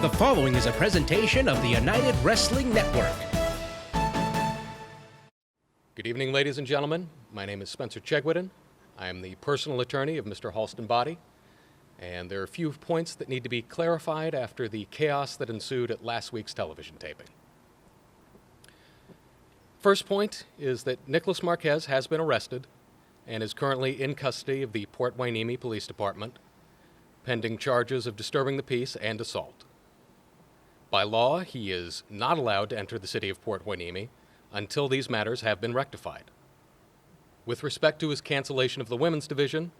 The following is a presentation of the United Wrestling Network. Good evening, ladies and gentlemen. My name is Spencer Chegwidden. I am the personal attorney of Mr. Halston Body, and there are a few points that need to be clarified after the chaos that ensued at last week's television taping. First point is that Nicholas Marquez has been arrested and is currently in custody of the Port Hueneme Police Department, pending charges of disturbing the peace and assault. By law, he is not allowed to enter the city of Port Hueneme until these matters have been rectified. With respect to his cancellation of the women's division,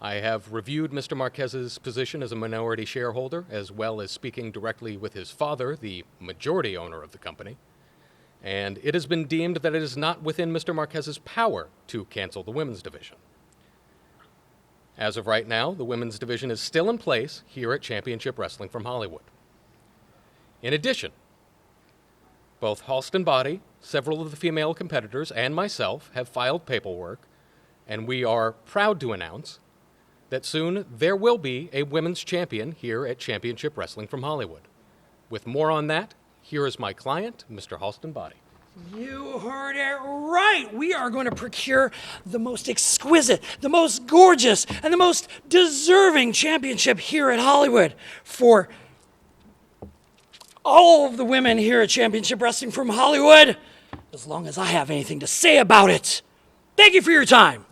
I have reviewed Mr. Marquez's position as a minority shareholder, as well as speaking directly with his father, the majority owner of the company, and it has been deemed that it is not within Mr. Marquez's power to cancel the women's division. As of right now, the women's division is still in place here at Championship Wrestling from Hollywood. In addition, both Halston Body, several of the female competitors, and myself have filed paperwork, and we are proud to announce that soon there will be a women's champion here at Championship Wrestling from Hollywood. With more on that, here is my client, Mr. Halston Body. You heard it right. We are going to procure the most exquisite, the most gorgeous, and the most deserving championship here at Hollywood for all of the women here at Championship Wrestling from Hollywood, as long as I have anything to say about it. Thank you for your time.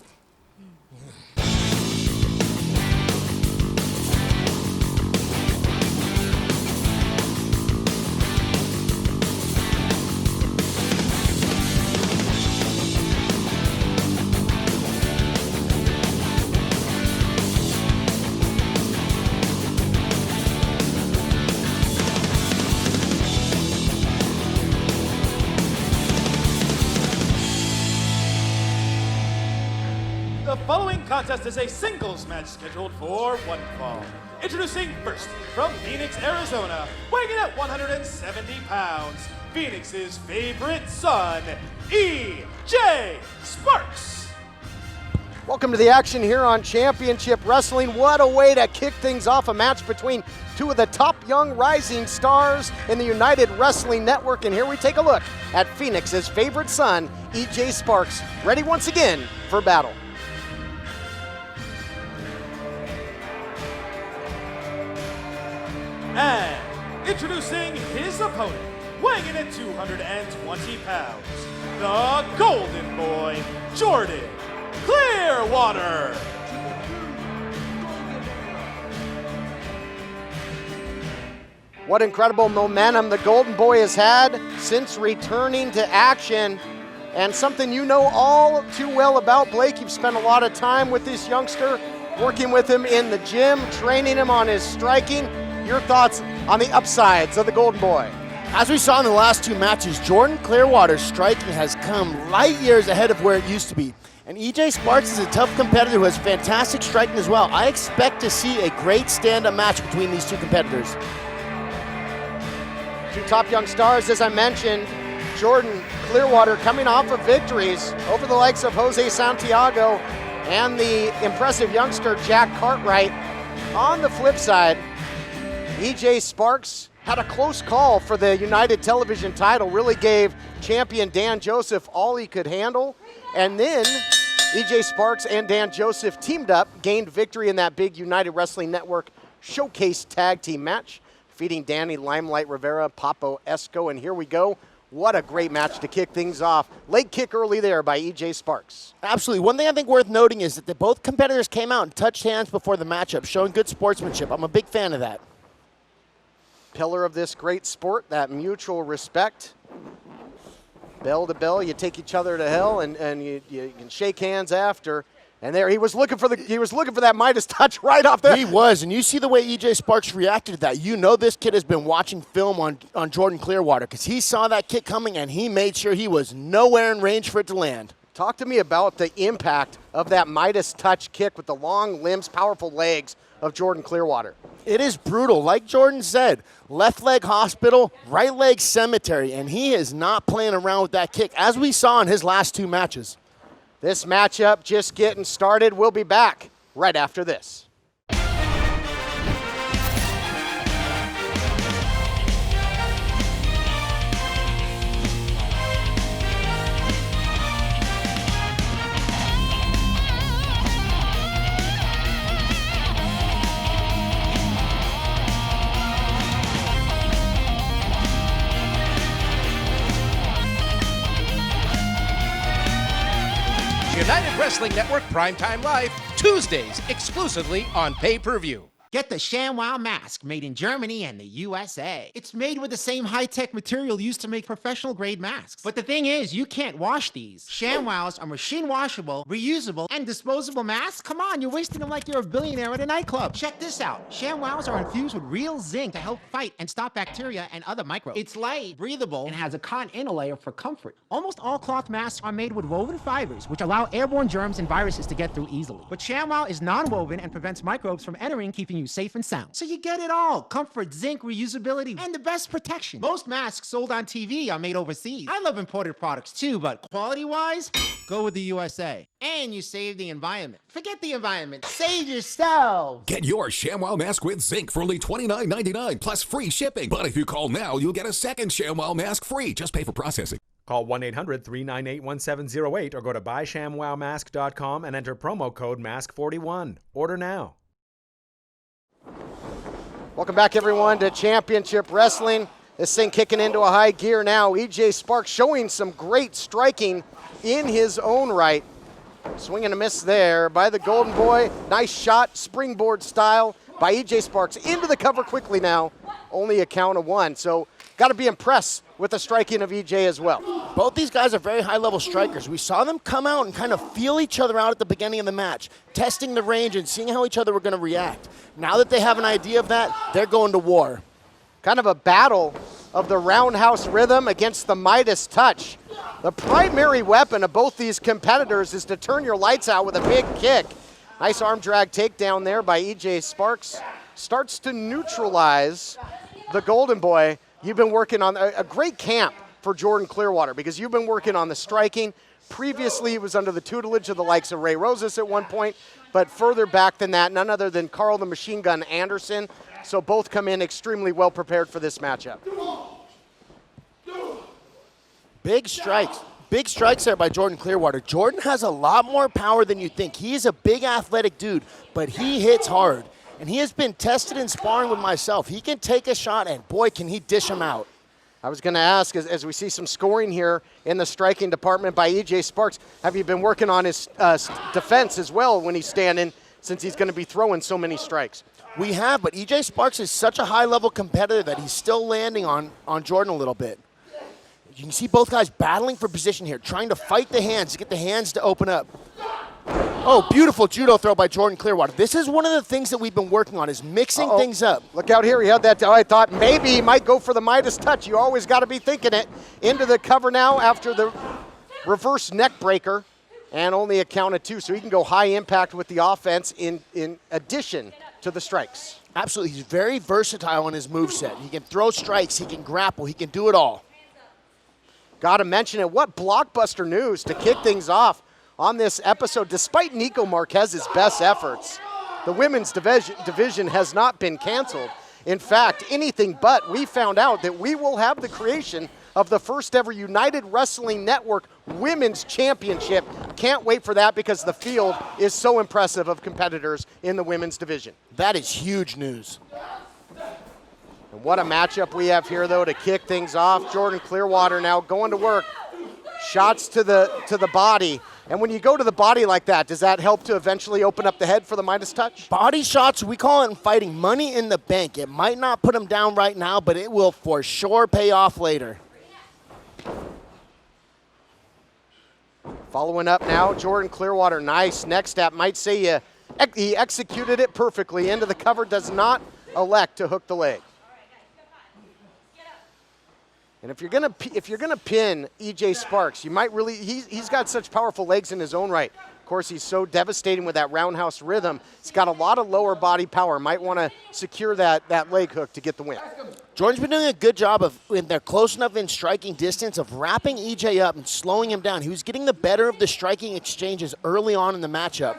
The following contest is a singles match scheduled for one fall. Introducing first, from Phoenix, Arizona, weighing in at 170 pounds, Phoenix's favorite son, E.J. Sparks. Welcome to the action here on Championship Wrestling. What a way to kick things off, a match between two of the top young rising stars in the United Wrestling Network. And here we take a look at Phoenix's favorite son, E.J. Sparks, ready once again for battle. And introducing his opponent, weighing in at 220 pounds, the Golden Boy, Jordan Clearwater. What incredible momentum the Golden Boy has had since returning to action, and something you know all too well about, Blake. You've spent a lot of time with this youngster, working with him in the gym, training him on his striking. Your thoughts on the upsides of the Golden Boy? As we saw in the last two matches, Jordan Clearwater's striking has come light years ahead of where it used to be. And E.J. Sparks is a tough competitor who has fantastic striking as well. I expect to see a great stand-up match between these two competitors. Two top young stars, as I mentioned. Jordan Clearwater coming off of victories over the likes of Jose Santiago and the impressive youngster Jack Cartwright. On the flip side, E.J. Sparks had a close call for the United Television title, really gave champion Dan Joseph all he could handle. And then E.J. Sparks and Dan Joseph teamed up, gained victory in that big United Wrestling Network showcase tag team match, defeating Danny Limelight Rivera, Papo Esco, and here we go. What a great match to kick things off. Late kick early there by E.J. Sparks. Absolutely. One thing I think worth noting is that both competitors came out and touched hands before the matchup, showing good sportsmanship. I'm a big fan of that. Pillar of this great sport, that mutual respect. Bell to bell, you take each other to hell, and you can shake hands after. And there he was looking for that Midas touch right off there. He was, and you see the way E.J. Sparks reacted to that. You know this kid has been watching film on Jordan Clearwater, because he saw that kick coming and he made sure he was nowhere in range for it to land. Talk to me about the impact of that Midas touch kick with the long limbs, powerful legs of Jordan Clearwater. It is brutal. Like Jordan said, left leg hospital, right leg cemetery, and he is not playing around with that kick, as we saw in his last two matches. This matchup just getting started. We'll be back right after this. Wrestling Network Primetime Live, Tuesdays, exclusively on pay-per-view. Get the ShamWow mask made in Germany and the USA. It's made with the same high-tech material used to make professional-grade masks. But the thing is, you can't wash these. ShamWows are machine-washable, reusable, and disposable masks. Come on, you're wasting them like you're a billionaire at a nightclub. Check this out. ShamWows are infused with real zinc to help fight and stop bacteria and other microbes. It's light, breathable, and has a cotton inner layer for comfort. Almost all cloth masks are made with woven fibers, which allow airborne germs and viruses to get through easily. But ShamWow is non-woven and prevents microbes from entering, keeping you safe and sound. So you get it all. Comfort, zinc, reusability, and the best protection. Most masks sold on TV are made overseas. I love imported products too, but quality-wise, go with the USA. And you save the environment. Forget the environment. Save yourselves. Get your ShamWow mask with zinc for only $29.99 plus free shipping. But if you call now, you'll get a second ShamWow mask free. Just pay for processing. Call 1-800-398-1708 or go to buyshamwowmask.com and enter promo code MASK41. Order now. Welcome back, everyone, to Championship Wrestling. This thing kicking into a high gear now. EJ Sparks showing some great striking in his own right. Swing and a miss there by the Golden Boy. Nice shot, springboard style by EJ Sparks. Into the cover quickly now. Only a count of one. So got to be impressed with the striking of EJ as well. Both these guys are very high-level strikers. We saw them come out and kind of feel each other out at the beginning of the match, testing the range and seeing how each other were going to react. Now that they have an idea of that, they're going to war. Kind of a battle of the roundhouse rhythm against the Midas touch. The primary weapon of both these competitors is to turn your lights out with a big kick. Nice arm drag takedown there by EJ Sparks. Starts to neutralize the Golden Boy. You've been working on a great camp for Jordan Clearwater because you've been working on the striking. Previously, it was under the tutelage of the likes of Ray Rosas at one point, but further back than that, none other than Carl the Machine Gun Anderson. So both come in extremely well prepared for this matchup. Big strikes. Big strikes there by Jordan Clearwater. Jordan has a lot more power than you think. He is a big athletic dude, but he hits hard. And he has been tested in sparring with myself. He can take a shot, and boy, can he dish him out. I was going to ask, as we see some scoring here in the striking department by EJ Sparks, have you been working on his defense as well when he's standing, since he's going to be throwing so many strikes? We have, but EJ Sparks is such a high-level competitor that he's still landing on Jordan a little bit. You can see both guys battling for position here, trying to fight the hands to get the hands to open up. Oh, beautiful judo throw by Jordan Clearwater. This is one of the things that we've been working on, is mixing things up. Look out here. He had that. I thought maybe he might go for the Midas touch. You always got to be thinking it. Into the cover now after the reverse neck breaker, and only a count of two. So he can go high impact with the offense in addition to the strikes. Absolutely. He's very versatile in his moveset. He can throw strikes. He can grapple. He can do it all. Got to mention it. What blockbuster news to kick things off on this episode. Despite Nico Marquez's best efforts, the women's division has not been canceled. In fact, anything but. We found out that we will have the creation of the first ever United Wrestling Network Women's Championship. Can't wait for that because the field is so impressive of competitors in the women's division. That is huge news. And what a matchup we have here, though, to kick things off. Jordan Clearwater now going to work. Shots to the body. And when you go to the body like that, does that help to eventually open up the head for the Midas touch? Body shots, we call it in fighting money in the bank. It might not put him down right now, but it will for sure pay off later. Following up now, Jordan Clearwater, nice neck step. Might say he executed it perfectly. Into the cover, does not elect to hook the leg. And if you're gonna pin EJ Sparks, you might really, he's got such powerful legs in his own right. Of course, he's so devastating with that roundhouse rhythm. He's got a lot of lower body power. Might want to secure that leg hook to get the win. Jordan's been doing a good job of, when they're close enough in striking distance, of wrapping EJ up and slowing him down. He was getting the better of the striking exchanges early on in the matchup.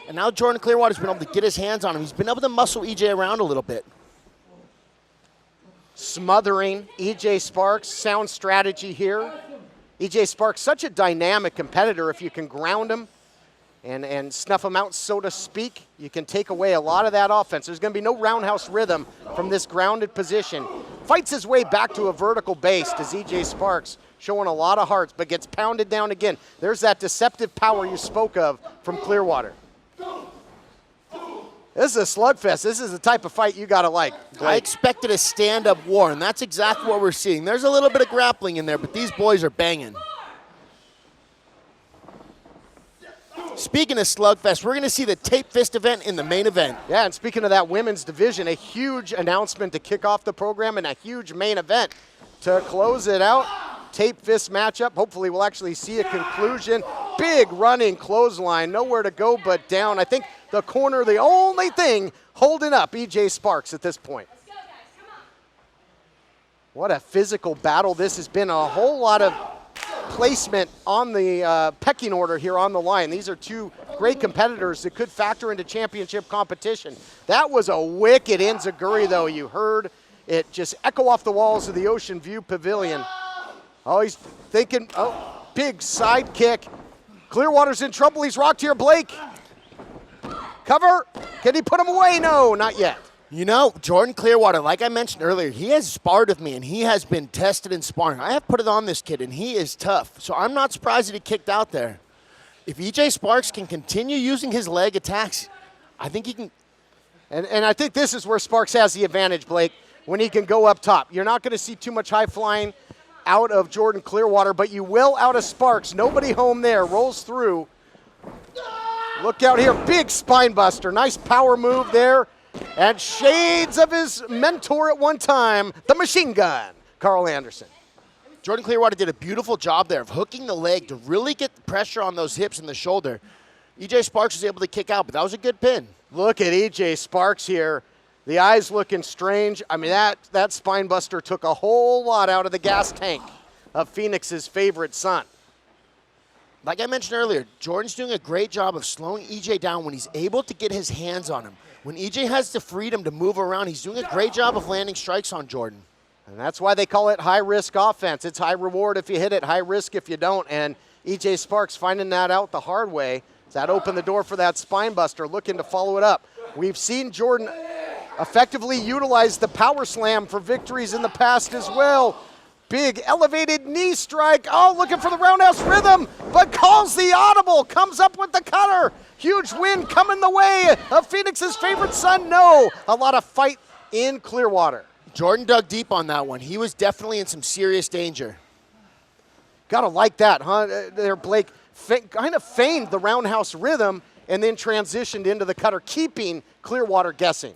And now Jordan Clearwater's been able to get his hands on him. He's been able to muscle EJ around a little bit. Smothering EJ Sparks, sound strategy here. EJ Sparks, such a dynamic competitor. If you can ground him and snuff him out, so to speak, you can take away a lot of that offense. There's going to be no roundhouse rhythm from this grounded position. fights his way back to a vertical base to EJ Sparks, showing a lot of hearts, but gets pounded down again. There's that deceptive power you spoke of from Clearwater. This is a slugfest. This is the type of fight you got to like, Blake. I expected a stand-up war, and that's exactly what we're seeing. There's a little bit of grappling in there, but these boys are banging. Speaking of slugfest, we're going to see the tape fist event in the main event. Yeah, and speaking of that women's division, a huge announcement to kick off the program and a huge main event to close it out. Tape fist matchup. Hopefully we'll actually see a conclusion. Big running clothesline, nowhere to go but down. I think the corner, the only thing holding up EJ Sparks at this point. Let's go, guys. Come on. What a physical battle this has been. A whole lot of placement on the pecking order here on the line. These are two great competitors that could factor into championship competition. That was a wicked enziguri, though. You heard it just echo off the walls of the Ocean View Pavilion. Oh, he's thinking, oh, big side kick. Clearwater's in trouble. He's rocked here, Blake. Cover. Can he put him away? No, not yet. You know, Jordan Clearwater, like I mentioned earlier, he has sparred with me, and he has been tested in sparring. I have put it on this kid, and he is tough. So I'm not surprised that he kicked out there. If EJ Sparks can continue using his leg attacks, I think he can. And I think this is where Sparks has the advantage, Blake, when he can go up top. You're not going to see too much high flying out of Jordan Clearwater, but you will out of Sparks. Nobody home there. Rolls through. Look out here. Big spine buster. Nice power move there. And shades of his mentor at one time, the machine gun, Carl Anderson. Jordan Clearwater did a beautiful job there of hooking the leg to really get the pressure on those hips and the shoulder. EJ Sparks was able to kick out, but that was a good pin. Look at EJ Sparks here. The eyes looking strange. I mean, that spine buster took a whole lot out of the gas tank of Phoenix's favorite son. Like I mentioned earlier, Jordan's doing a great job of slowing EJ down when he's able to get his hands on him. When EJ has the freedom to move around, he's doing a great job of landing strikes on Jordan. And that's why they call it high-risk offense. It's high reward if you hit it, high risk if you don't. And EJ Sparks finding that out the hard way. That opened the door for that spine buster, looking to follow it up. We've seen Jordan effectively utilize the power slam for victories in the past as well. Big elevated knee strike. Oh, looking for the roundhouse rhythm, but calls the audible, comes up with the cutter. Huge win coming the way of Phoenix's favorite son. No, a lot of fight in Clearwater. Jordan dug deep on that one. He was definitely in some serious danger. Gotta like that, huh? There, Blake kind of feigned the roundhouse rhythm and then transitioned into the cutter, keeping Clearwater guessing.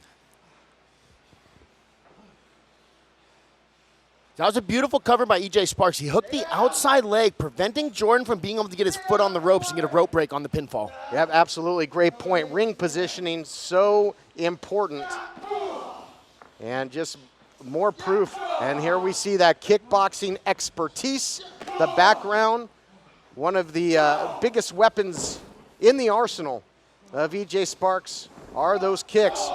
That was a beautiful cover by EJ Sparks. He hooked the outside leg, preventing Jordan from being able to get his foot on the ropes and get a rope break on the pinfall. Yeah, absolutely. Great point. Ring positioning, so important. And just more proof. And here we see that kickboxing expertise, the background. One of the biggest weapons in the arsenal of EJ Sparks are those kicks.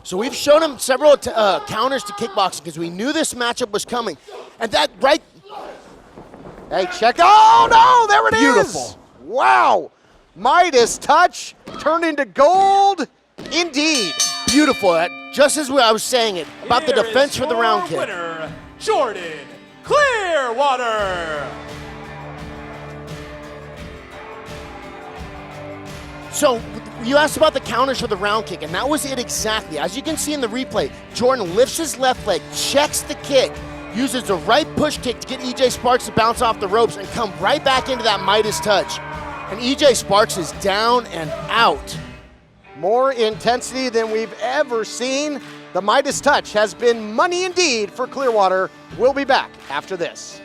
So we've shown him several counters to kickboxing because we knew this matchup was coming. And that right... Hey, check. Oh, no, there it is. Beautiful. Wow. Midas touch turned into gold indeed. Beautiful. Just as I was saying it, about the defense for the round kick. Winner, Jordan Clearwater. So you asked about the counters for the round kick, and that was it exactly. As you can see in the replay, Jordan lifts his left leg, checks the kick, uses the right push kick to get EJ Sparks to bounce off the ropes and come right back into that Midas touch. And EJ Sparks is down and out. More intensity than we've ever seen. The Midas touch has been money indeed for Clearwater. We'll be back after this.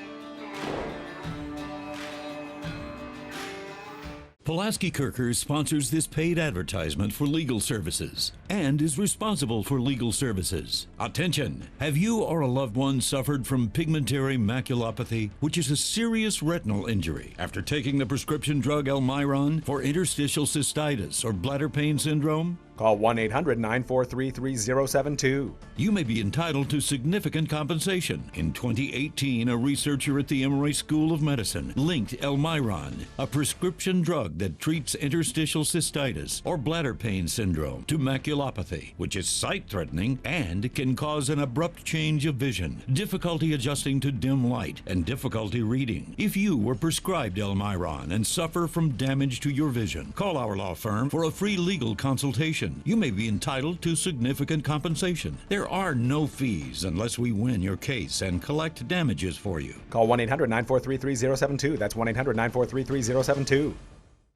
Pulaski Kirker sponsors this paid advertisement for legal services and is responsible for legal services. Attention! Have you or a loved one suffered from pigmentary maculopathy, which is a serious retinal injury, after taking the prescription drug Elmiron for interstitial cystitis or bladder pain syndrome? Call 1-800-943-3072. You may be entitled to significant compensation. In 2018, a researcher at the Emory School of Medicine linked Elmiron, a prescription drug that treats interstitial cystitis or bladder pain syndrome, to maculopathy, which is sight-threatening and can cause an abrupt change of vision, difficulty adjusting to dim light, and difficulty reading. If you were prescribed Elmiron and suffer from damage to your vision, call our law firm for a free legal consultation. You may be entitled to significant compensation. There are no fees unless we win your case and collect damages for you. Call 1-800-943-3072. That's 1-800-943-3072.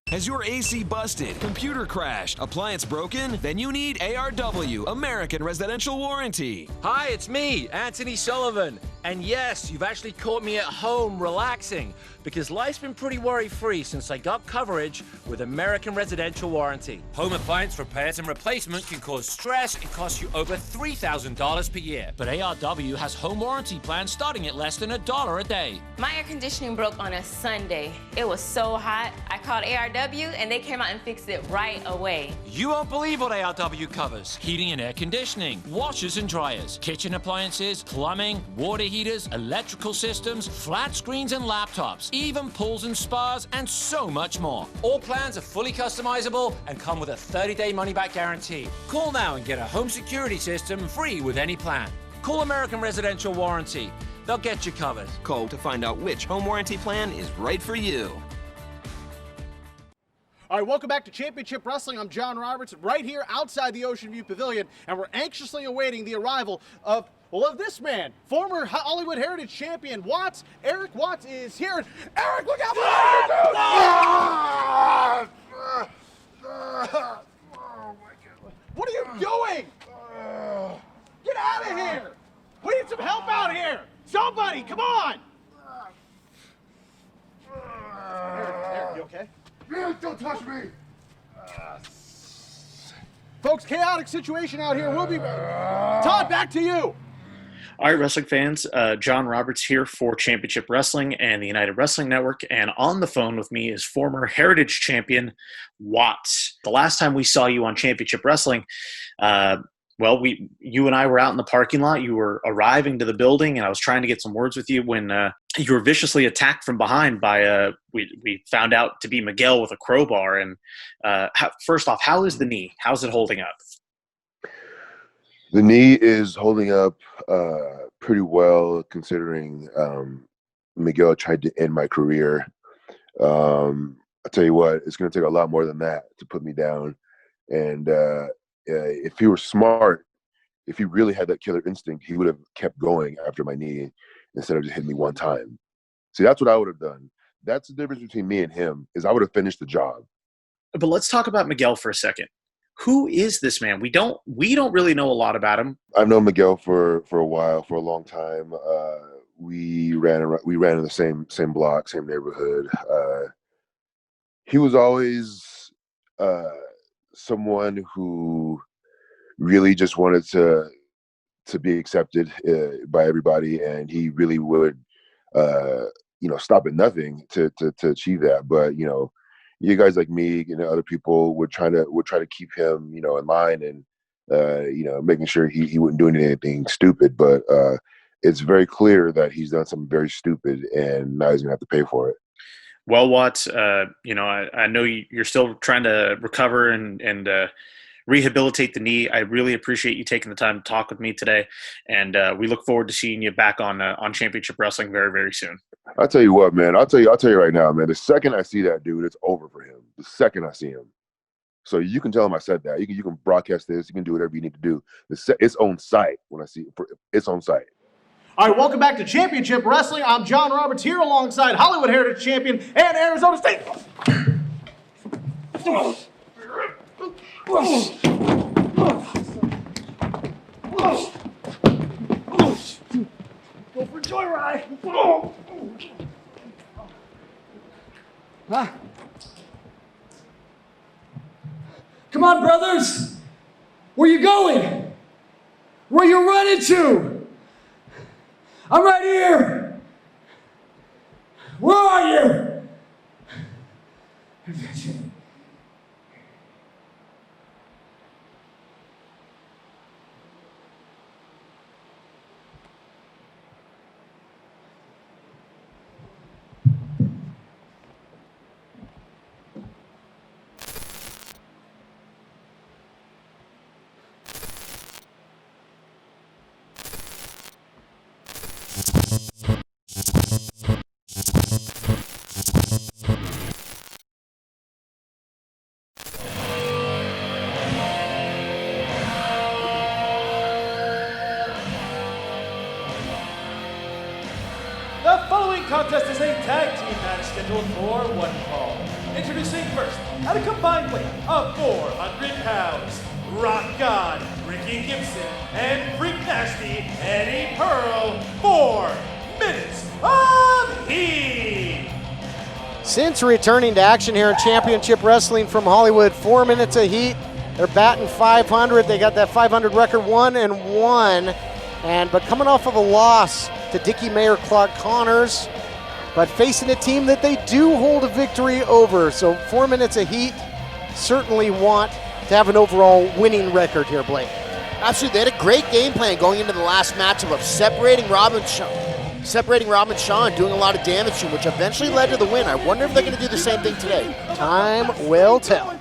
Has your AC busted, computer crashed, appliance broken? Then you need ARW, American Residential Warranty. Hi, it's me, Anthony Sullivan. And yes, you've actually caught me at home relaxing, because life's been pretty worry-free since I got coverage with American Residential Warranty. Home appliance repairs and replacement can cause stress and cost you over $3,000 per year. But ARW has home warranty plans starting at less than $1 a day. My air conditioning broke on a Sunday. It was so hot, I called ARW and they came out and fixed it right away. You won't believe what ARW covers. Heating and air conditioning, washers and dryers, kitchen appliances, plumbing, water heaters, electrical systems, flat screens and laptops, even pools and spas, and so much more. All plans are fully customizable and come with a 30-day money-back guarantee. Call now and get a home security system free with any plan. Call American Residential Warranty. They'll get you covered. Call to find out which home warranty plan is right for you. All right, welcome back to Championship Wrestling. I'm John Roberts, right here outside the Ocean View Pavilion, and we're anxiously awaiting the arrival of this man, former Hollywood Heritage Champion Watts. Eric Watts is here. Eric, look out! What are you doing? Get out of here! We need some help out here! Somebody, come on! Eric, you okay? Don't touch me! Folks, chaotic situation out here. We'll be... Todd, back to you! All right, wrestling fans, John Roberts here for Championship Wrestling and the United Wrestling Network, and on the phone with me is former Heritage Champion Watts. The last time we saw you on Championship Wrestling, you and I were out in the parking lot. You were arriving to the building, and I was trying to get some words with you when you were viciously attacked from behind by we found out to be Miguel with a crowbar. And first off, how is the knee? How's it holding up? The knee is holding up pretty well, considering Miguel tried to end my career. I'll tell you what, it's going to take a lot more than that to put me down. And if he were smart, if he really had that killer instinct, he would have kept going after my knee instead of just hitting me one time. See, that's what I would have done. That's the difference between me and him, is I would have finished the job. But let's talk about Miguel for a second. Who is this man? We don't really know a lot about him. I've known Miguel for a while, for a long time. We ran in the same block, same neighborhood. He was always someone who really just wanted to be accepted by everybody, and he really would stop at nothing to achieve that. But you guys like me and other people would try to keep him in line, and making sure he wouldn't do anything stupid. But it's very clear that he's done something very stupid, and now he's gonna have to pay for it. Well, Watts, I know you're still trying to recover and rehabilitate the knee. I really appreciate you taking the time to talk with me today, and we look forward to seeing you back on Championship Wrestling very, very soon. I'll tell you what, man. I'll tell you right now, man. The second I see that dude, it's over for him. The second I see him. So you can tell him I said that. You can broadcast this. You can do whatever you need to do. It's on site when I see it. It's on site. All right, welcome back to Championship Wrestling. I'm John Roberts here alongside Hollywood Heritage Champion and Arizona State. Go for joyride. Huh? Come on, brothers. Where you going? Where you running to? I'm right here. Where are you? contest is a tag team match scheduled for one fall. Introducing first, at a combined weight of 400 pounds, Rock God, Ricky Gibson, and Freak Nasty, Eddie Pearl, 4 minutes of heat. Since returning to action here in Championship Wrestling from Hollywood, 4 minutes of heat. They're batting 500. They got that 500 record, 1-1. But coming off of a loss to Dickie Mayer, Clark Connors, but facing a team that they do hold a victory over. So 4 minutes of heat, certainly want to have an overall winning record here, Blake. Absolutely, they had a great game plan going into the last matchup of separating Robin Shaw and doing a lot of damage to him, which eventually led to the win. I wonder if they're going to do the same thing today. Time will tell.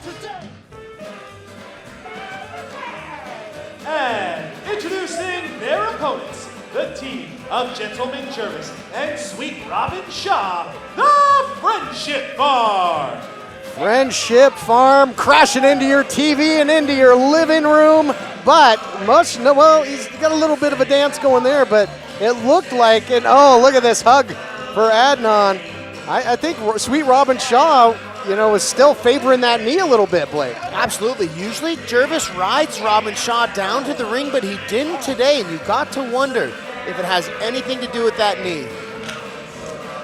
And introducing their opponents, the team of Gentleman Jervis and Sweet Robin Shaw, the Friendship Farm. Friendship Farm crashing into your TV and into your living room, but he's got a little bit of a dance going there, but it looked like, and oh, look at this hug for Adnan. I think Sweet Robin Shaw, is still favoring that knee a little bit, Blake. Absolutely. Usually Jervis rides Robin Shaw down to the ring, but he didn't today, and you got to wonder if it has anything to do with that knee.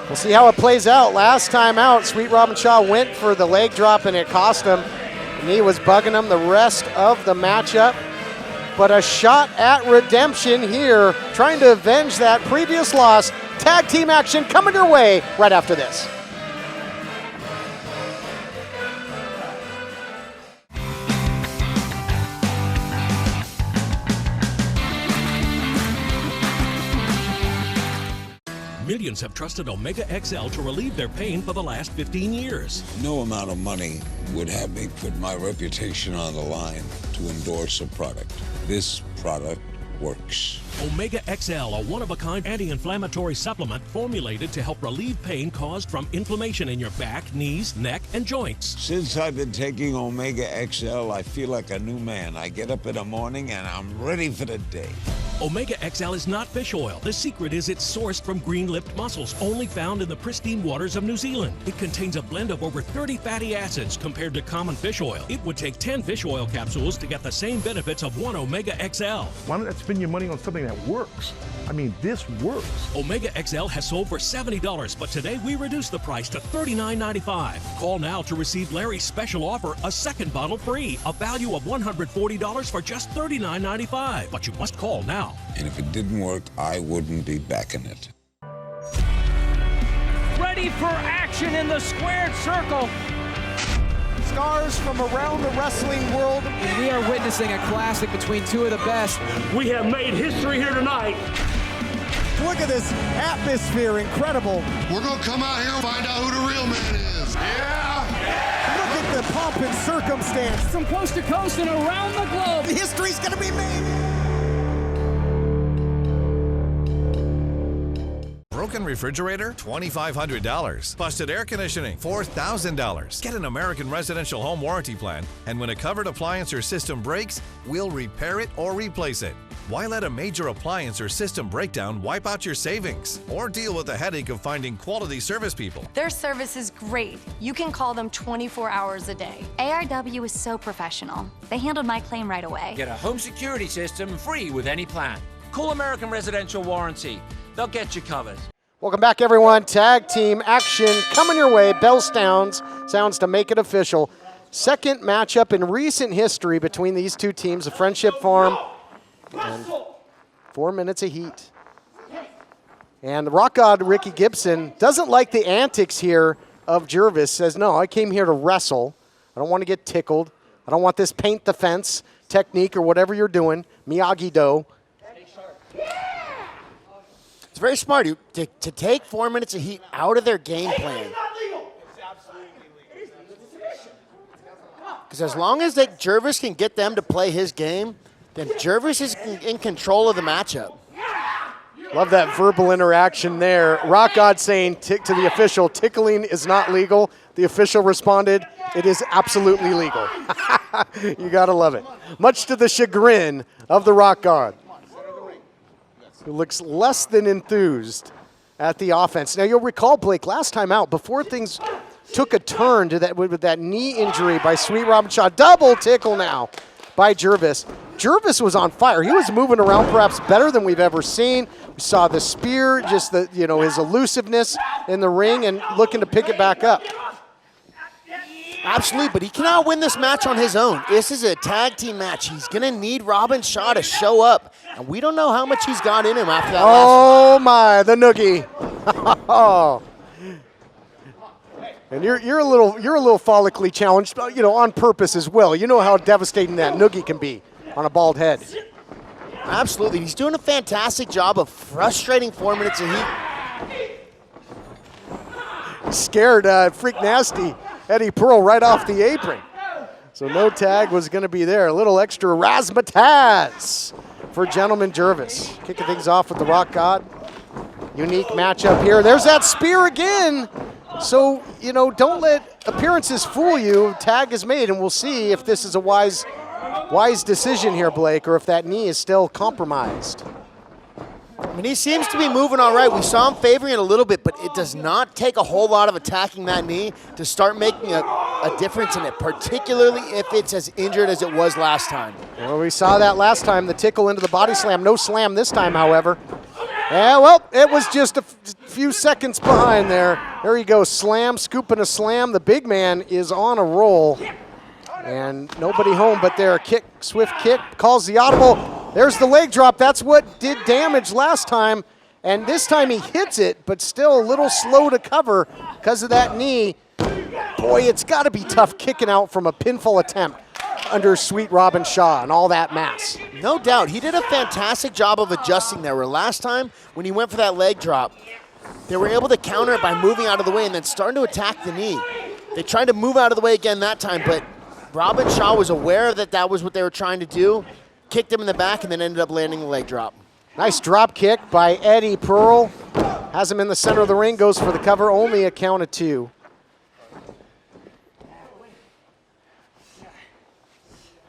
We'll see how it plays out. Last time out, Sweet Robin Shaw went for the leg drop, and it cost him. The knee was bugging him the rest of the matchup. But a shot at redemption here, trying to avenge that previous loss. Tag team action coming your way right after this. Millions have trusted Omega XL to relieve their pain for the last 15 years. No amount of money would have me put my reputation on the line to endorse a product. This product works. Omega XL, a one-of-a-kind anti-inflammatory supplement formulated to help relieve pain caused from inflammation in your back, knees, neck, and joints. Since I've been taking Omega XL, I feel like a new man. I get up in the morning and I'm ready for the day. Omega XL is not fish oil. The secret is it's sourced from green-lipped mussels, only found in the pristine waters of New Zealand. It contains a blend of over 30 fatty acids compared to common fish oil. It would take 10 fish oil capsules to get the same benefits of one Omega XL. Why not spend your money on something that works? I mean, this works. Omega XL has sold for $70, but today we reduced the price to $39.95. Call now to receive Larry's special offer, a second bottle free, a value of $140 for just $39.95. But you must call now. And if it didn't work, I wouldn't be backing it. Ready for action in the squared circle. Stars from around the wrestling world. We are witnessing a classic between two of the best. We have made history here tonight. Look at this atmosphere, incredible. We're going to come out here and find out who the real man is. Yeah! Look at the pomp and circumstance. From coast to coast and around the globe. History's going to be made. Broken refrigerator, $2,500. Busted air conditioning, $4,000. Get an American Residential Home Warranty Plan, and when a covered appliance or system breaks, we'll repair it or replace it. Why let a major appliance or system breakdown wipe out your savings? Or deal with the headache of finding quality service people? Their service is great. You can call them 24 hours a day. ARW is so professional. They handled my claim right away. Get a home security system free with any plan. Call American Residential Warranty. They'll get you covered. Welcome back, everyone. Tag team action coming your way. Bell sounds to make it official. Second matchup in recent history between these two teams, the Friendship Farm, and 4 minutes of heat. And the Rock God, Ricky Gibson, doesn't like the antics here of Jervis. Says, no, I came here to wrestle. I don't want to get tickled. I don't want this paint the fence technique or whatever you're doing, Miyagi-Do. It's very smart to take 4 minutes of heat out of their game plan. Because as long as Jervis can get them to play his game, then Jervis is in control of the matchup. Love that verbal interaction there. Rock God saying to the official, tickling is not legal. The official responded, it is absolutely legal. You gotta love it. Much to the chagrin of the Rock God, who looks less than enthused at the offense. Now, you'll recall, Blake, last time out, before things took a turn to that with that knee injury by Sweet Robin Shaw, double tickle now by Jervis. Jervis was on fire. He was moving around perhaps better than we've ever seen. We saw the spear, just the his elusiveness in the ring and looking to pick it back up. Absolutely, but he cannot win this match on his own. This is a tag team match. He's going to need Robin Shaw to show up, and we don't know how much he's got in him after that Oh, my, the noogie. Oh. And you're a little follically challenged, on purpose as well. You know how devastating that noogie can be on a bald head. Absolutely. He's doing a fantastic job of frustrating 4 minutes of heat. Scared Freak Nasty Eddie Pearl right off the apron. So no tag was going to be there. A little extra razzmatazz for Gentleman Jervis. Kicking things off with the Rock God. Unique matchup here. There's that spear again. So, don't let appearances fool you. Tag is made, and we'll see if this is a wise decision here, Blake, or if that knee is still compromised. I mean, he seems to be moving all right. We saw him favoring it a little bit, but it does not take a whole lot of attacking that knee to start making a difference in it, particularly if it's as injured as it was last time. Well, we saw that last time, the tickle into the body slam. No slam this time, however. Yeah, well, it was just a few seconds behind there. There you go, slam, scooping a slam. The big man is on a roll. And nobody home but there. Kick, swift kick, calls the audible. There's the leg drop. That's what did damage last time. And this time he hits it, but still a little slow to cover because of that knee. Boy, it's got to be tough kicking out from a pinfall attempt under Sweet Robin Shaw and all that mass. No doubt. He did a fantastic job of adjusting there, where last time when he went for that leg drop, they were able to counter it by moving out of the way and then starting to attack the knee. They tried to move out of the way again that time, but Robin Shaw was aware that that was what they were trying to do, kicked him in the back, and then ended up landing the leg drop. Nice drop kick by Eddie Pearl. Has him in the center of the ring, goes for the cover, only a count of 2.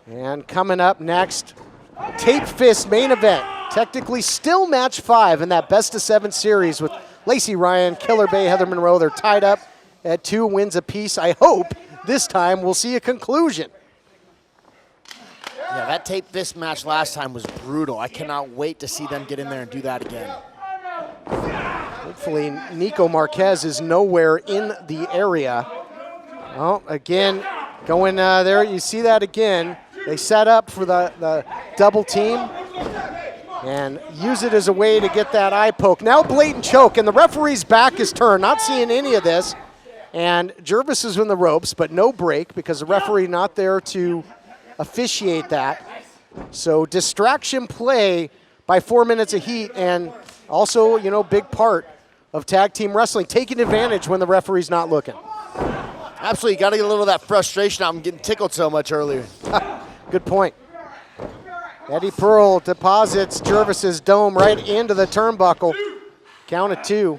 And coming up next, Tape Fist main event. Technically still match 5 in that best-of-7 series with Lacey Ryan, Killer Bay, Heather Monroe. They're tied up at 2 wins apiece. I hope this time we'll see a conclusion. Yeah, that Tape Fist match last time was brutal. I cannot wait to see them get in there and do that again. Hopefully Nico Marquez is nowhere in the area. Oh, again, going there. You see that again. They set up for the double team and use it as a way to get that eye poke. Now blatant choke, and the referee's back is turned. Not seeing any of this. And Jervis is in the ropes, but no break because the referee not there to officiate that. So distraction play by 4 minutes of heat, and also, big part of tag team wrestling, taking advantage when the referee's not looking. Absolutely, got to get a little of that frustration out. I'm getting tickled so much earlier. Good point. Eddie Pearl deposits Jervis's dome right into the turnbuckle. Count of 2.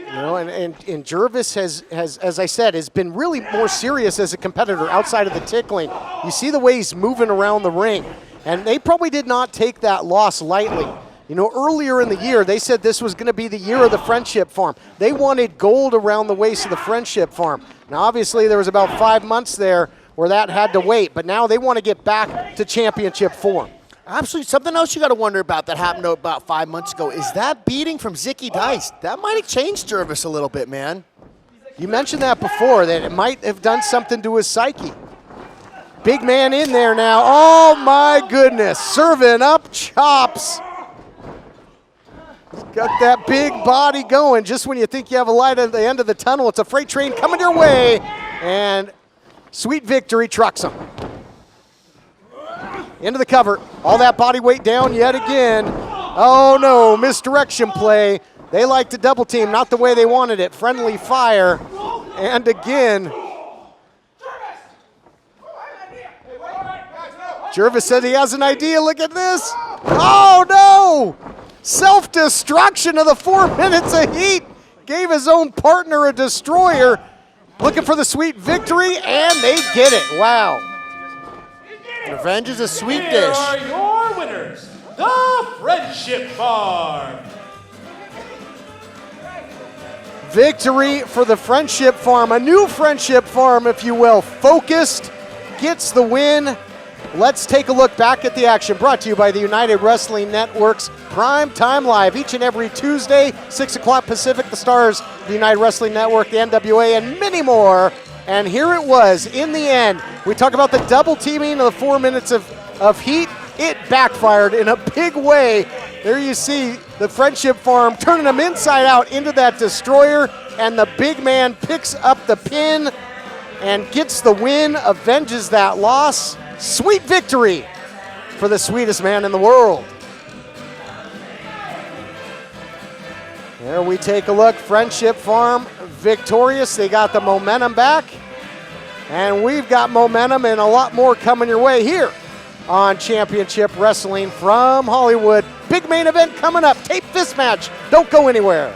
And Jervis has, as I said, has been really more serious as a competitor outside of the tickling. You see the way he's moving around the ring. And they probably did not take that loss lightly. Earlier in the year, they said this was going to be the year of the Friendship Farm. They wanted gold around the waist of the Friendship Farm. Now, obviously, there was about 5 months there where that had to wait, but now they want to get back to championship form. Absolutely. Something else you got to wonder about that happened about 5 months ago is that beating from Zicky Dice. That might have changed Jervis a little bit, man. You mentioned that before, that it might have done something to his psyche. Big man in there now. Oh, my goodness. Serving up chops. He's got that big body going. Just when you think you have a light at the end of the tunnel, it's a freight train coming your way. And Sweet Victory trucks him. Into the cover. All that body weight down yet again. Oh, no. Misdirection play. They like to double team, not the way they wanted it. Friendly fire. And again. Jervis said he has an idea. Look at this. Oh, no. Self-destruction of the 4 minutes of heat. Gave his own partner a destroyer. Looking for the Sweet Victory, and they get it. Wow. Revenge is a sweet Here dish. are your winners, the Friendship Farm. Victory for the Friendship Farm, a new Friendship Farm, if you will. Focused, gets the win. Let's take a look back at the action, brought to you by the United Wrestling Network's Prime Time Live, each and every Tuesday, 6 o'clock Pacific. The stars, the United Wrestling Network, the NWA, and many more. And here it was, in the end. We talk about the double teaming of the 4 minutes of heat. It backfired in a big way. There you see the Friendship Farm turning them inside out into that destroyer, and the big man picks up the pin and gets the win, avenges that loss. Sweet victory for the sweetest man in the world. There we take a look. Friendship Farm victorious. They got the momentum back, and we've got momentum and a lot more coming your way here on Championship Wrestling from Hollywood. Big main event coming up. Tape fist match. Don't go anywhere.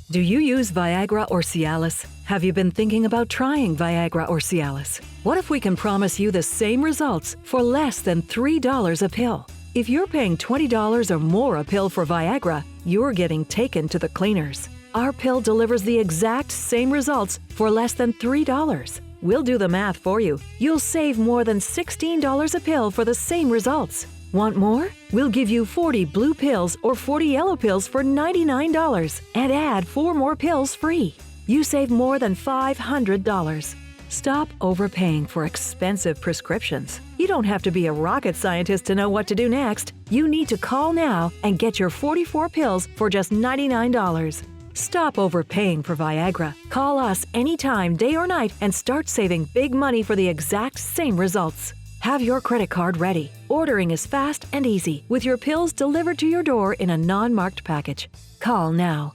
Do you use Viagra or Cialis? Have you been thinking about trying Viagra or Cialis? What if we can promise you the same results for less than $3 a pill? If you're paying $20 or more a pill for Viagra, you're getting taken to the cleaners. Our pill delivers the exact same results for less than $3. We'll do the math for you. You'll save more than $16 a pill for the same results. Want more? We'll give you 40 blue pills or 40 yellow pills for $99 and add 4 more pills free. You save more than $500. Stop overpaying for expensive prescriptions. You don't have to be a rocket scientist to know what to do next. You need to call now and get your 44 pills for just $99. Stop overpaying for Viagra. Call us anytime, day or night, and start saving big money for the exact same results. Have your credit card ready. Ordering is fast and easy, with your pills delivered to your door in a non-marked package. Call now.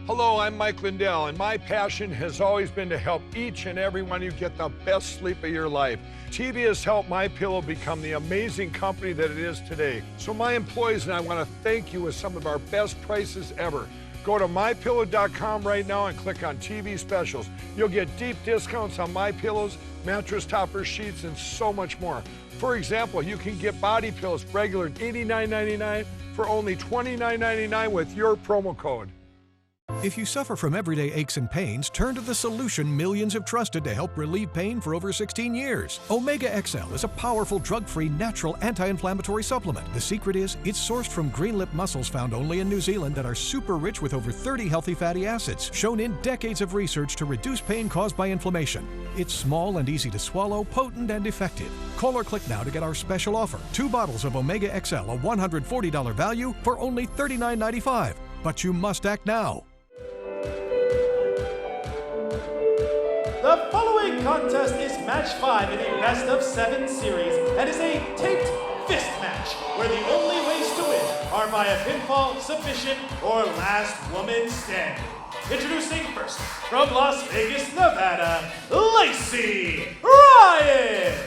Hello, I'm Mike Lindell, and my passion has always been to help each and every one of you get the best sleep of your life. TV has helped MyPillow become the amazing company that it is today. So my employees and I want to thank you with some of our best prices ever. Go to MyPillow.com right now and click on TV specials. You'll get deep discounts on MyPillows, mattress toppers, sheets, and so much more. For example, you can get body pillows regular $89.99 for only $29.99 with your promo code. If you suffer from everyday aches and pains, turn to the solution millions have trusted to help relieve pain for over 16 years. Omega XL is a powerful drug-free natural anti-inflammatory supplement. The secret is it's sourced from green-lipped mussels found only in New Zealand that are super rich with over 30 healthy fatty acids, shown in decades of research to reduce pain caused by inflammation. It's small and easy to swallow, potent and effective. Call or click now to get our special offer. 2 bottles of Omega XL, a $140 value for only $39.95. But you must act now. The following contest is match 5 in a best of 7 series and is a taped fist match where the only ways to win are via pinfall, submission, or last woman standing. Introducing first, from Las Vegas, Nevada, Lacey Ryan.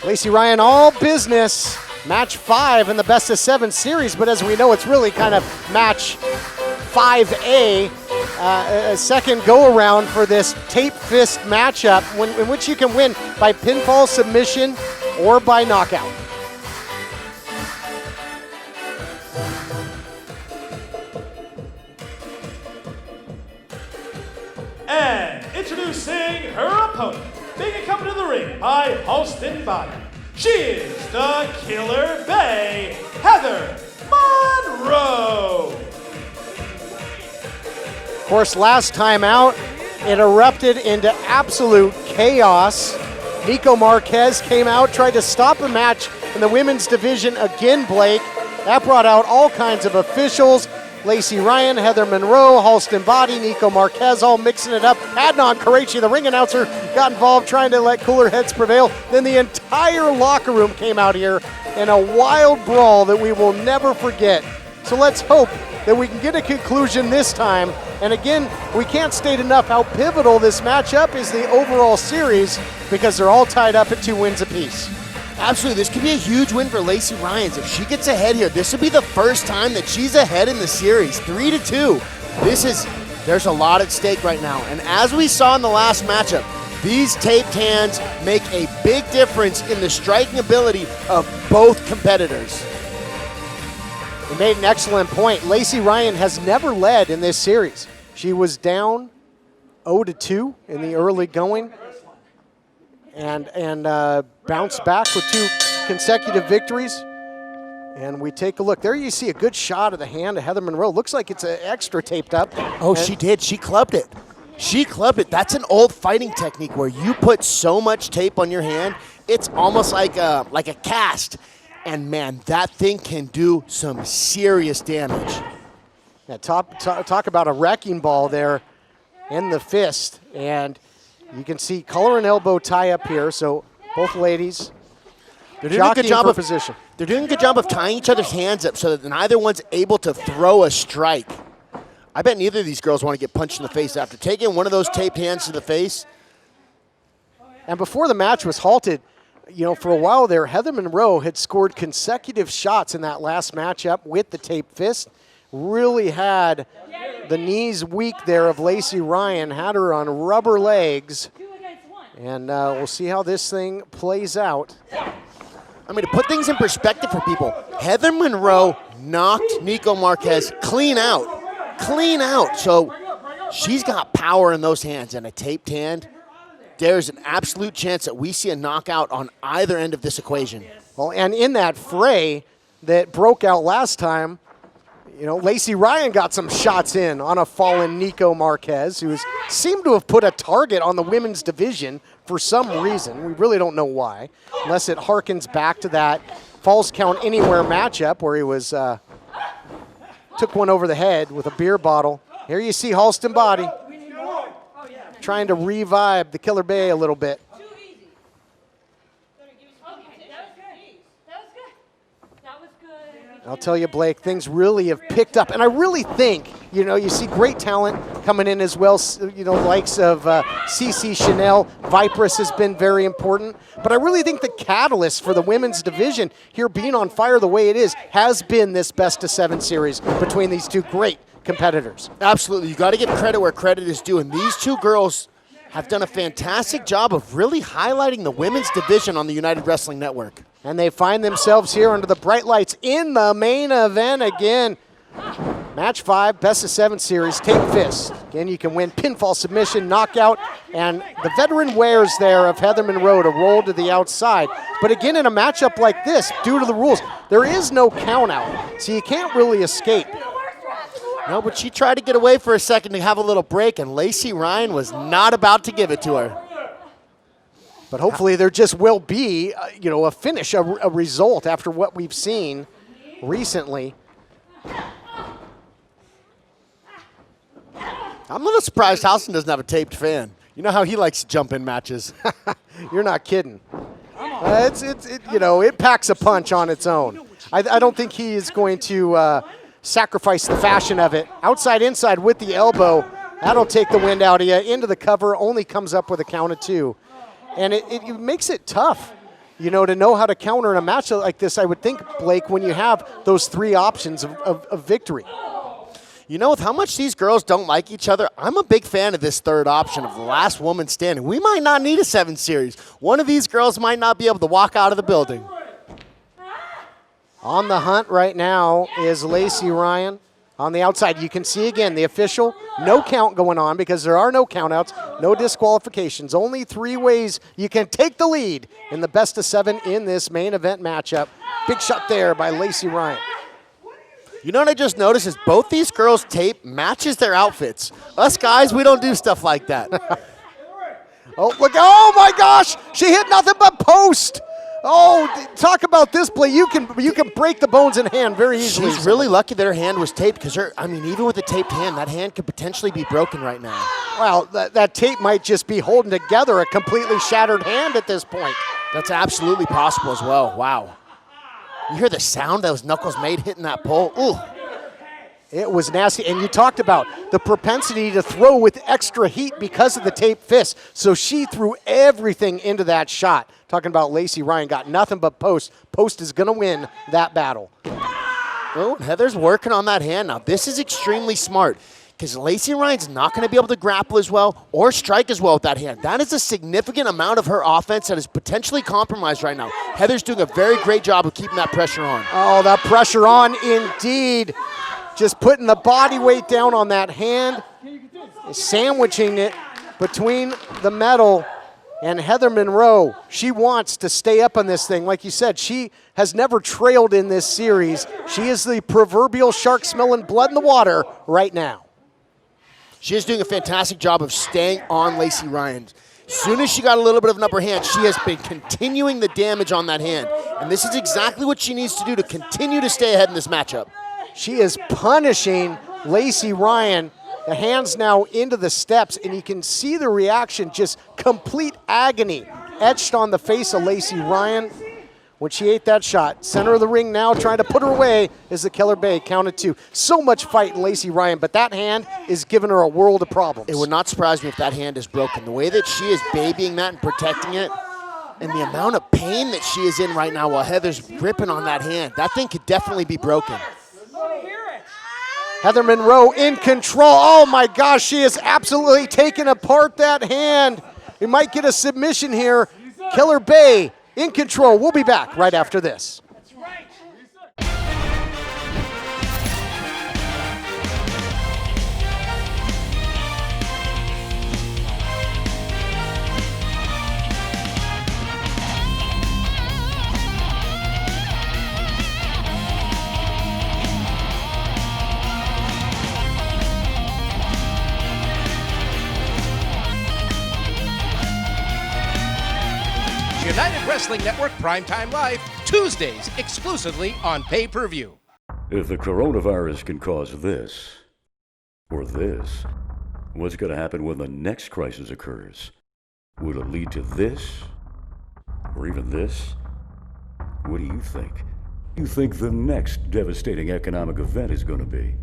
Lacey Ryan, all business. Match 5 in the best of 7 series, but as we know, it's really kind of match 5A. A second go-around for this tape fist matchup in which you can win by pinfall, submission, or by knockout. And introducing her opponent, being accompanied to the ring by Halston Body. She is the Killer Bay, Heather Monroe. Of course, last time out, it erupted into absolute chaos. Nico Marquez came out, tried to stop a match in the women's division again, Blake. That brought out all kinds of officials. Lacey Ryan, Heather Monroe, Halston Body, Nico Marquez, all mixing it up. Adnan Karachi, the ring announcer, got involved trying to let cooler heads prevail. Then the entire locker room came out here in a wild brawl that we will never forget. So let's hope that we can get a conclusion this time. And again, we can't state enough how pivotal this matchup is the overall series because they're all tied up at 2 wins apiece. Absolutely, this could be a huge win for Lacey Ryan. If she gets ahead here, this would be the first time that she's ahead in the series, 3-2. There's a lot at stake right now. And as we saw in the last matchup, these taped hands make a big difference in the striking ability of both competitors. He made an excellent point. Lacey Ryan has never led in this series. She was down 0-2 in the early going and bounced back with 2 consecutive victories. And we take a look. There you see a good shot of the hand of Heather Monroe. Looks like it's extra taped up. Oh, she did. She clubbed it. She clubbed it. That's an old fighting technique where you put so much tape on your hand, it's almost like a cast. And, man, that thing can do some serious damage. Yeah, talk about a wrecking ball there in the fist. And you can see collar and elbow tie up here. So both ladies they're doing a good job of position. They're doing a good job of tying each other's hands up so that neither one's able to throw a strike. I bet neither of these girls want to get punched in the face after taking one of those taped hands to the face. And before the match was halted, for a while there, Heather Monroe had scored consecutive shots in that last matchup with the taped fist. Really had the knees weak there of Lacey Ryan, had her on rubber legs. And we'll see how this thing plays out. I mean, to put things in perspective for people, Heather Monroe knocked Nico Marquez clean out. Clean out. So she's got power in those hands, and a taped hand, there's an absolute chance that we see a knockout on either end of this equation. Well, and in that fray that broke out last time, Lacey Ryan got some shots in on a fallen Nico Marquez, who seemed to have put a target on the women's division for some reason. We really don't know why, unless it harkens back to that Falls Count Anywhere matchup where he was took one over the head with a beer bottle. Here you see Halston Body trying to revive the Killer Bay a little bit. I'll tell you, Blake, things really have picked up. And I really think, you see great talent coming in as well, likes of CC Chanel. Vipress has been very important. But I really think the catalyst for the women's division here being on fire the way it is has been this best-of-7 series between these two great competitors. Absolutely. You got to give credit where credit is due. And these two girls have done a fantastic job of really highlighting the women's division on the United Wrestling Network. And they find themselves here under the bright lights in the main event again. Match 5, best-of-7 series, tape fist. Again, you can win pinfall, submission, knockout, and the veteran wares there of Heather Monroe to roll to the outside. But again, in a matchup like this, due to the rules, there is no count out, so you can't really escape. No, but she tried to get away for a second to have a little break, and Lacey Ryan was not about to give it to her. But hopefully there just will be, a finish, a result after what we've seen recently. I'm a little surprised Halston doesn't have a taped fan. You know how he likes to jump in matches. You're not kidding. It packs a punch on its own. I don't think he is going to sacrifice the fashion of it. Outside, inside with the elbow. That'll take the wind out of you. Into the cover, only comes up with a count of 2. And it makes it tough, to know how to counter in a match like this, I would think, Blake, when you have those 3 options of victory. With how much these girls don't like each other, I'm a big fan of this third option of the last woman standing. We might not need a 7 series. One of these girls might not be able to walk out of the building. On the hunt right now is Lacey Ryan. On the outside, you can see again the official, no count going on because there are no countouts, no disqualifications. Only 3 ways you can take the lead in the best-of-7 in this main event matchup. Big shot there by Lacey Ryan. You know what I just noticed is both these girls' tape matches their outfits. Us guys, we don't do stuff like that. Oh, look, oh my gosh, she hit nothing but post. Oh, talk about this play. You can break the bones in hand very easily. She's really lucky that her hand was taped because even with a taped hand, that hand could potentially be broken right now. Well, that tape might just be holding together a completely shattered hand at this point. That's absolutely possible as well. Wow. You hear the sound those knuckles made hitting that pole? Ooh. It was nasty. And you talked about the propensity to throw with extra heat because of the taped fist. So she threw everything into that shot. Talking about Lacey Ryan, got nothing but post. Post is going to win that battle. Oh, Heather's working on that hand now. This is extremely smart. because Lacey Ryan's not going to be able to grapple as well or strike as well with that hand. That is a significant amount of her offense that is potentially compromised right now. Heather's doing a very great job of keeping that pressure on. Oh, that pressure on indeed. Just putting the body weight down on that hand, sandwiching it between the metal. And Heather Monroe, she wants to stay up on this thing. Like you said, she has never trailed in this series. She is the proverbial shark smelling blood in the water right now. She is doing a fantastic job of staying on Lacey Ryan. As soon as she got a little bit of an upper hand, she has been continuing the damage on that hand. And this is exactly what she needs to do to continue to stay ahead in this matchup. She is punishing Lacey Ryan. The hands now into the steps, and you can see the reaction, just complete agony etched on the face of Lacey Ryan when she ate that shot. Center of the ring now, trying to put her away is the Killer Bay, counted 2. So much fight in Lacey Ryan, but that hand is giving her a world of problems. It would not surprise me if that hand is broken. The way that she is babying that and protecting it, and the amount of pain that she is in right now while Heather's gripping on that hand, that thing could definitely be broken. Heather Monroe in control. Oh my gosh, she is absolutely taking apart that hand. We might get a submission here. Killer Bay in control. We'll be back right after this. United Wrestling Network Primetime Live, Tuesdays, exclusively on pay-per-view. If the coronavirus can cause this, or this, what's going to happen when the next crisis occurs? Will it lead to this, or even this? What do you think? You think the next devastating economic event is going to be?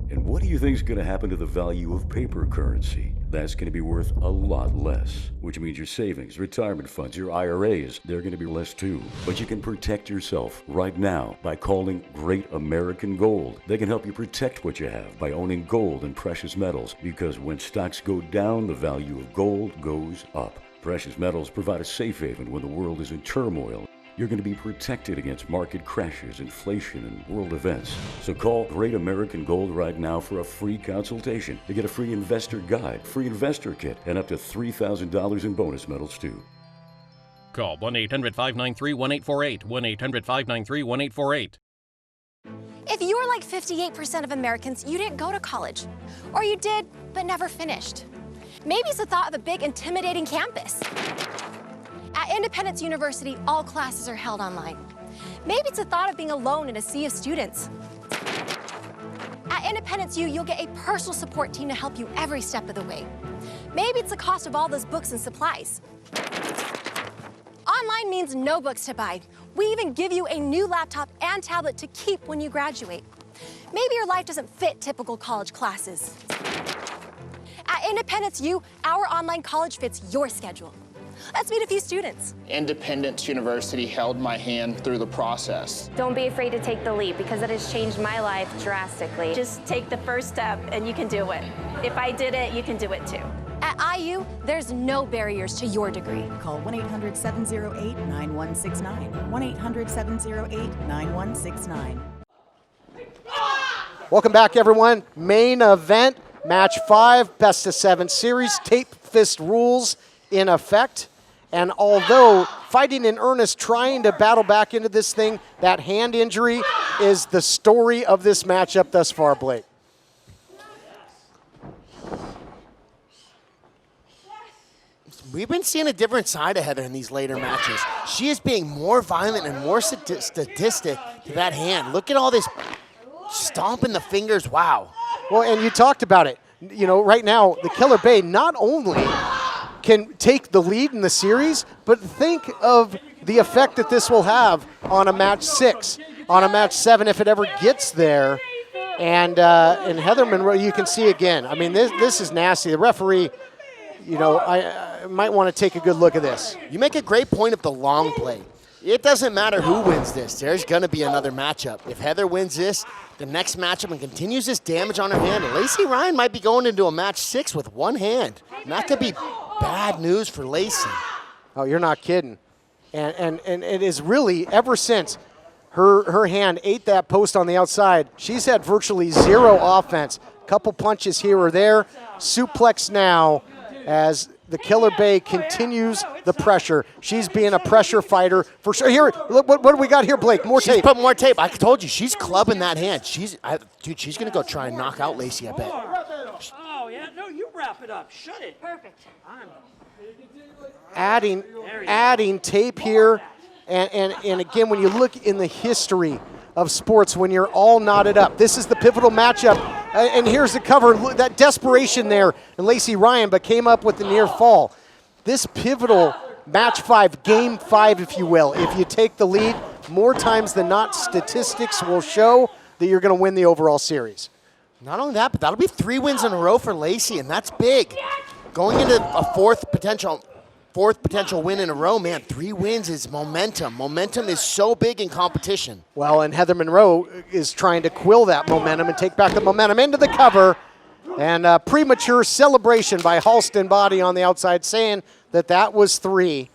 And what do you think is going to happen to the value of paper currency? That's going to be worth a lot less, which means your savings, retirement funds, your IRAs, they're going to be less too. But you can protect yourself right now by calling Great American Gold. They can help you protect what you have by owning gold and precious metals, because when stocks go down, the value of gold goes up. Precious metals provide a safe haven when the world is in turmoil. You're going to be protected against market crashes, inflation, and world events. So call Great American Gold right now for a free consultation to get a free investor guide, free investor kit, and up to $3,000 in bonus medals too. Call 1-800-593-1848, 1-800-593-1848. If you are like 58% of Americans, you didn't go to college. Or you did, but never finished. Maybe it's the thought of a big, intimidating campus. At Independence University, all classes are held online. Maybe it's the thought of being alone in a sea of students. At Independence U, you'll get a personal support team to help you every step of the way. Maybe it's the cost of all those books and supplies. Online means no books to buy. We even give you a new laptop and tablet to keep when you graduate. Maybe your life doesn't fit typical college classes. At Independence U, our online college fits your schedule. Let's meet a few students. Independence University held my hand through the process. Don't be afraid to take the leap, because it has changed my life drastically. Just take the first step and you can do it. If I did it, you can do it too. At IU, there's no barriers to your degree. Call 1-800-708-9169. 1-800-708-9169. Welcome back, everyone. Main event, match 5, best of 7 series, tape fist rules in effect. And although fighting in earnest, trying to battle back into this thing, that hand injury is the story of this matchup thus far, Blake. We've been seeing a different side of Heather in these later matches. She is being more violent and more sadistic to that hand. Look at all this stomping the fingers. Wow. Well, and you talked about it. You know, right now, the Killer Bay not only can take the lead in the series, but think of the effect that this will have on a match 6, on a match 7 if it ever gets there. And Heather Monroe, you can see again. I mean, this is nasty. The referee, you know, I might want to take a good look at this. You make a great point of the long play. It doesn't matter who wins this. There's going to be another matchup. If Heather wins this, the next matchup, and continues this damage on her hand, Lacey Ryan might be going into a match 6 with one hand. And that could be bad news for Lacey. Oh, you're not kidding. And it is really, ever since her hand ate that post on the outside, she's had virtually zero offense. Couple punches here or there. Suplex now as the Killer Bay continues the pressure. She's being a pressure fighter for sure. Here, look, what do we got here, Blake? More tape. She's put more tape. I told you, she's clubbing that hand. Dude, she's going to go try and knock out Lacey, I bet. Oh, yeah, no, you wrap it up. Shut it. Perfect. Adding tape here. And again, when you look in the history of sports, when you're all knotted up, this is the pivotal matchup. And here's the cover, that desperation there, and Lacey Ryan, but came up with the near fall. This pivotal match 5, game 5, if you will. If you take the lead, more times than not, statistics will show that you're going to win the overall series. Not only that, but that'll be 3 wins in a row for Lacey, and that's big. Going into a fourth potential win in a row, man, 3 wins is momentum. Momentum is so big in competition. Well, and Heather Monroe is trying to quill that momentum and take back the momentum into the cover. And a premature celebration by Halston Body on the outside saying that was 3.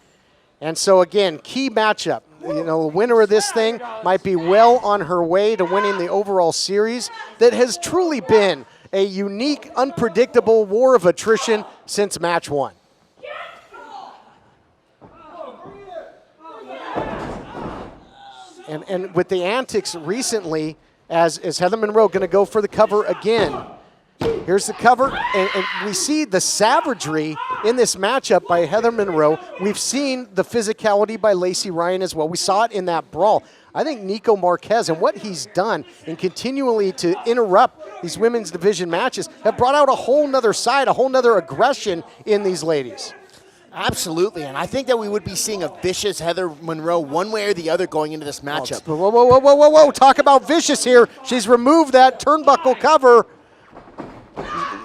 And so, again, key matchup. You know, the winner of this thing might be well on her way to winning the overall series that has truly been a unique, unpredictable war of attrition since match 1. And with the antics recently, as Heather Monroe going to go for the cover again. Here's the cover, and we see the savagery in this matchup by Heather Monroe. We've seen the physicality by Lacey Ryan as well. We saw it in that brawl. I think Nico Marquez and what he's done in continually to interrupt these women's division matches have brought out a whole nother side, a whole nother aggression in these ladies. Absolutely, and I think that we would be seeing a vicious Heather Monroe one way or the other going into this matchup. Whoa. Talk about vicious here. She's removed that turnbuckle cover.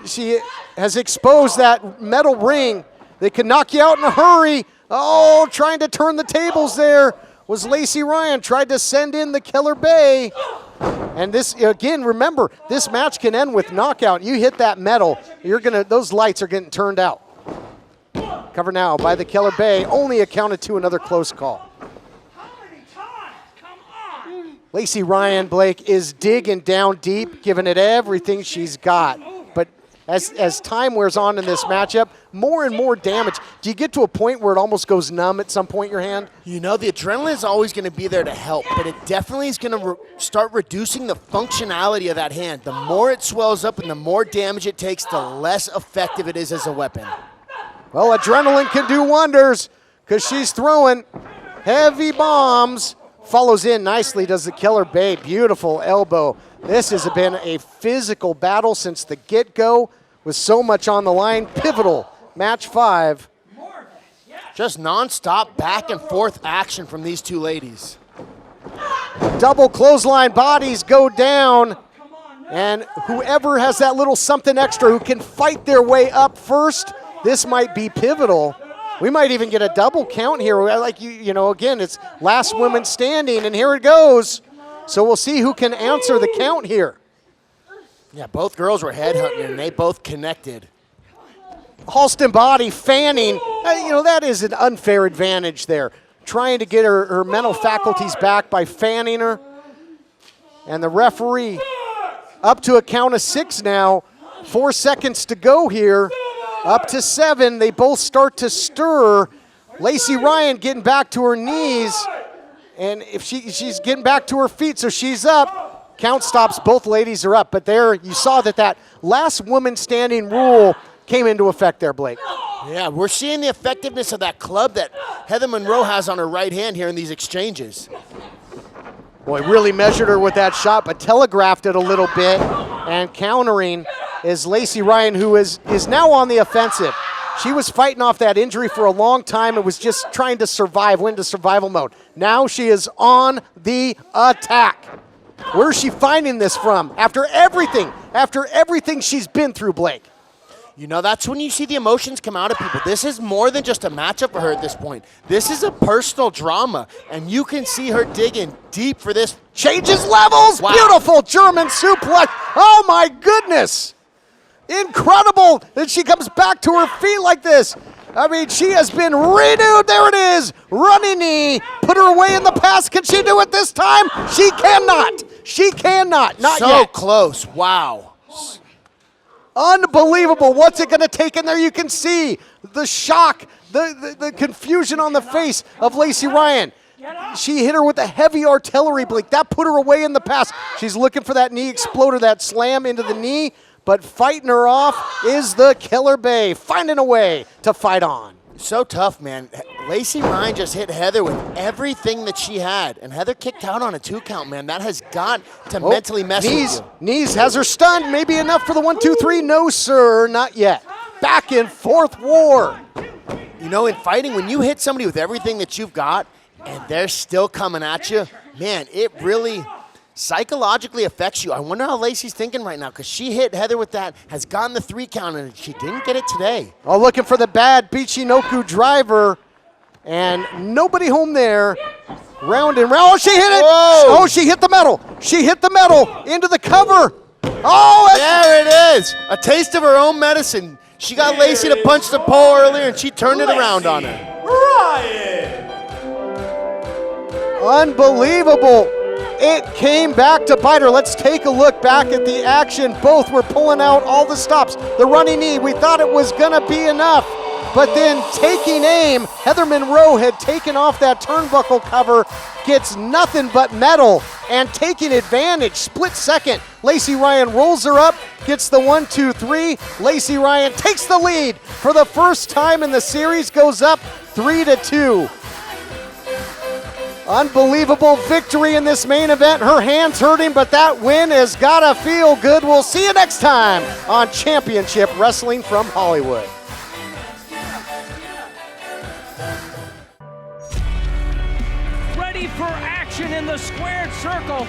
She has exposed that metal ring. They can knock you out in a hurry. Oh, trying to turn the tables there was Lacey Ryan. Tried to send in the Killer Bay. And this, again, remember, this match can end with knockout. You hit that metal, those lights are getting turned out. Cover now by the Killer Bay, only accounted to another close call. Lacey Ryan, Blake, is digging down deep, giving it everything she's got. But as time wears on in this matchup, more and more damage. Do you get to a point where it almost goes numb at some point in your hand? You know, the adrenaline is always going to be there to help, but it definitely is going to start reducing the functionality of that hand. The more it swells up and the more damage it takes, the less effective it is as a weapon. Well, adrenaline can do wonders because she's throwing heavy bombs. Follows in nicely, does the Killer Bay. Beautiful elbow. This has been a physical battle since the get-go with so much on the line. Pivotal, match 5. Just nonstop back and forth action from these two ladies. Double clothesline, bodies go down. And whoever has that little something extra who can fight their way up first, this might be pivotal. We might even get a double count here. Like, again, it's last woman standing, and here it goes. So we'll see who can answer the count here. Yeah, both girls were headhunting, and they both connected. Halston Body fanning. That is an unfair advantage there. Trying to get her mental faculties back by fanning her. And the referee up to a count of 6 now. 4 seconds to go here. Up to 7, they both start to stir. Lacey Ryan getting back to her knees, and if she's getting back to her feet, so she's up. Count stops, both ladies are up, but there you saw that last woman standing rule came into effect there, Blake. Yeah, we're seeing the effectiveness of that club that Heather Monroe has on her right hand here in these exchanges. Boy, really measured her with that shot, but telegraphed it a little bit, and countering is Lacey Ryan, who is now on the offensive. She was fighting off that injury for a long time and was just trying to survive, went into survival mode. Now she is on the attack. Where is she finding this from? After everything she's been through, Blake. You know, that's when you see the emotions come out of people. This is more than just a matchup for her at this point. This is a personal drama, and you can see her digging deep for this. Changes levels. Wow. Beautiful German suplex. Oh, my goodness. Incredible that she comes back to her feet like this. I mean, she has been renewed. There it is. Running knee. Put her away in the past. Can she do it this time? She cannot. She cannot. Not so yet. So close. Wow. Unbelievable. What's it going to take in there? You can see the shock, the confusion on the face of Lacey Ryan. She hit her with a heavy artillery blink. That put her away in the past. She's looking for that knee exploder, that slam into the knee, but fighting her off is the Killer Bay, finding a way to fight on. So tough, man. Lacey Ryan just hit Heather with everything that she had, and Heather kicked out on a 2 count, man. That has got to mentally mess with you. Knees has her stunned. Maybe enough for the 1, 2, 3. No, sir, not yet. Back and forth war. You know, in fighting, when you hit somebody with everything that you've got, and they're still coming at you, man, it really psychologically affects you. I wonder how Lacey's thinking right now, because she hit Heather with that, has gotten the 3 count, and she didn't get it today. Oh, looking for the bad Bichinoku driver, and nobody home there. Round and round. Oh, she hit it. Whoa. Oh, she hit the metal. She hit the metal into the cover. Oh, there it is. A taste of her own medicine. She got Lacey to punch the pole earlier, and she turned it around on her. Ryan! Unbelievable. It came back to bite her. Let's take a look back at the action. Both were pulling out all the stops. The running knee, we thought it was going to be enough. But then taking aim, Heather Monroe had taken off that turnbuckle cover, gets nothing but metal, and taking advantage, split second. Lacey Ryan rolls her up, gets the 1, 2, 3. Lacey Ryan takes the lead for the first time in the series, goes up 3-2. Unbelievable victory in this main event. Her hand's hurting, but that win has gotta feel good. We'll see you next time on Championship Wrestling from Hollywood. Ready for action in the squared circle.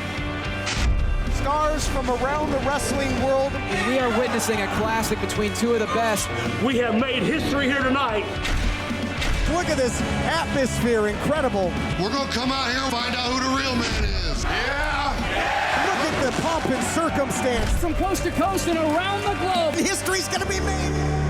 Stars from around the wrestling world. And we are witnessing a classic between 2 of the best. We have made history here tonight. Look at this atmosphere, incredible. We're going to come out here and find out who the real man is. Yeah! Look at the pomp and circumstance. From coast to coast and around the globe. History's going to be made.